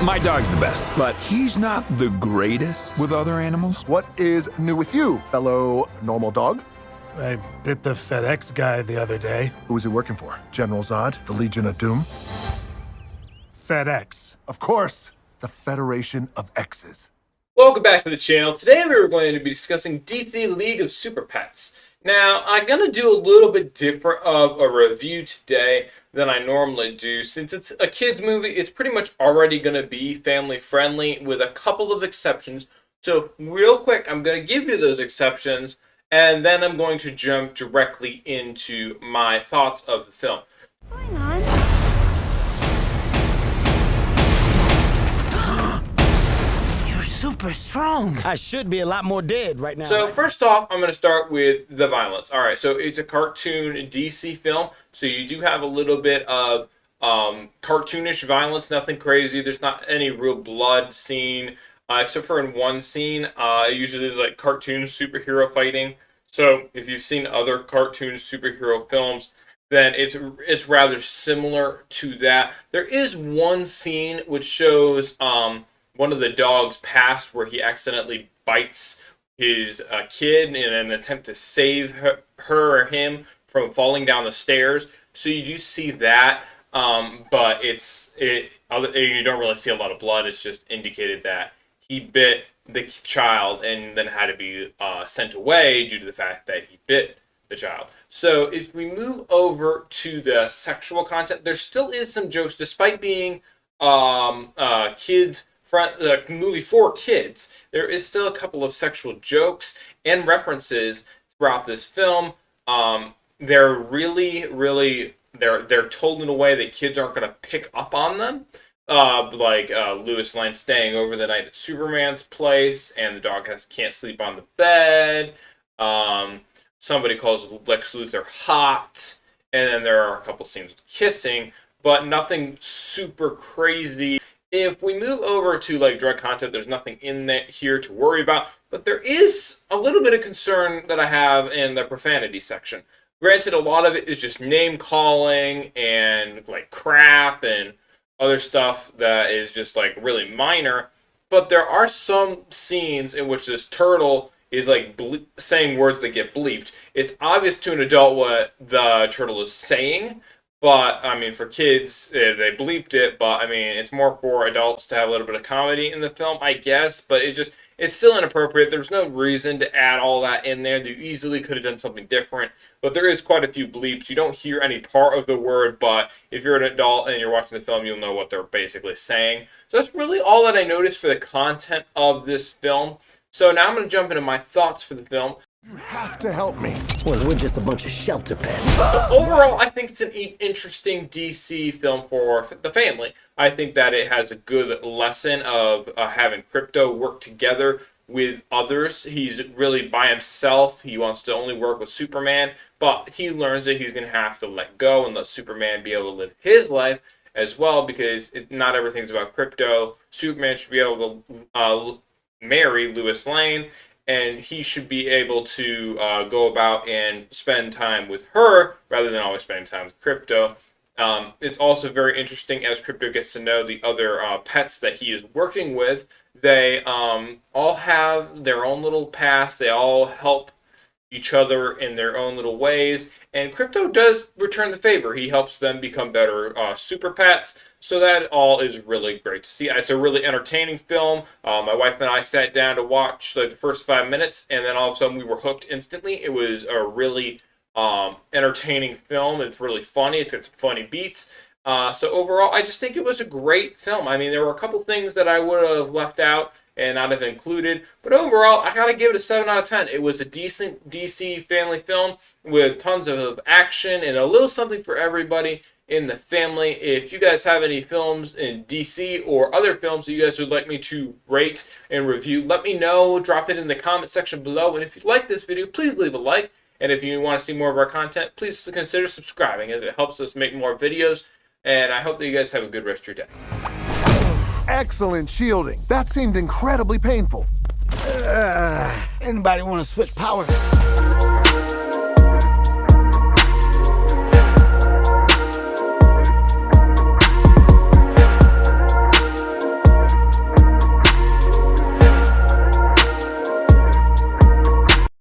My dog's the best, but he's not the greatest with other animals. What is new with you, fellow normal dog? I bit the FedEx guy the other day. Who was he working for? General Zod? The Legion of Doom? FedEx. Of course, the Federation of X's. Welcome back to the channel. Today we are going to be discussing DC League of Super Pets. Now, I'm going to do a little bit different of a review today than I normally do. Since it's a kid's movie, it's pretty much already going to be family friendly with a couple of exceptions. So real quick, I'm going to give you those exceptions, and then I'm going to jump directly into my thoughts of the film. What's going on? Super strong. I should be a lot more dead right now. So first off, I'm going to start with the violence. All right, so it's a cartoon DC film, so you do have a little bit of cartoonish violence, nothing crazy. There's not any real blood scene, except for in one scene. Usually there's like cartoon superhero fighting. So if you've seen other cartoon superhero films, then it's rather similar to that. There is one scene which shows one of the dog's past where he accidentally bites his kid in an attempt to save her or him from falling down the stairs. So you do see that, but you don't really see a lot of blood. It's just indicated that he bit the child and then had to be sent away due to the fact that he bit the child. So if we move over to the sexual content, there still is some jokes, despite being movie for kids. There is still a couple of sexual jokes and references throughout this film. They're really they're told in a way that kids aren't going to pick up on them. Like Lois Lane staying over the night at Superman's place, and the dog can't sleep on the bed. Somebody calls Lex Luthor hot, and then there are a couple scenes with kissing, but nothing super crazy. If we move over to like drug content, there's nothing in there here to worry about, but there is a little bit of concern that I have in the profanity section. Granted, a lot of it is just name calling and like crap and other stuff that is just like really minor, but there are some scenes in which this turtle is like saying words that get bleeped. It's obvious to an adult what the turtle is saying, but, I mean, for kids, they bleeped it, but, I mean, it's more for adults to have a little bit of comedy in the film, I guess, but it's still inappropriate. There's no reason to add all that in there. You easily could have done something different, but there is quite a few bleeps. You don't hear any part of the word, but if you're an adult and you're watching the film, you'll know what they're basically saying. So that's really all that I noticed for the content of this film. So now I'm going to jump into my thoughts for the film. You have to help me. Well, we're just a bunch of shelter pets. Overall, I think it's an interesting DC film for the family. I think that it has a good lesson of having Krypto work together with others. He's really by himself. He wants to only work with Superman, but he learns that he's going to have to let go and let Superman be able to live his life as well, because not everything's about Krypto. Superman should be able to marry Lois Lane, and he should be able to go about and spend time with her rather than always spending time with Krypto. It's also very interesting as Krypto gets to know the other pets that he is working with. They all have their own little past. They all help each other in their own little ways. And Krypto does return the favor. He helps them become better super pets. So that all is really great to see. It's a really entertaining film. My wife and I sat down to watch like the first 5 minutes, and then all of a sudden we were hooked instantly. It was a really entertaining film. It's really funny. It's got some funny beats. So overall, I just think it was a great film. I mean, there were a couple things that I would have left out and not have included, but overall, I gotta give it a 7 out of 10. It was a decent DC family film with tons of action and a little something for everybody in the family. If you guys have any films in DC or other films that you guys would like me to rate and review, let me know. Drop it in the comment section below. And if you like this video, please leave a like. And if you want to see more of our content, please consider subscribing, as it helps us make more videos. And I hope that you guys have a good rest of your day. Excellent shielding. That seemed incredibly painful. Anybody want to switch powers?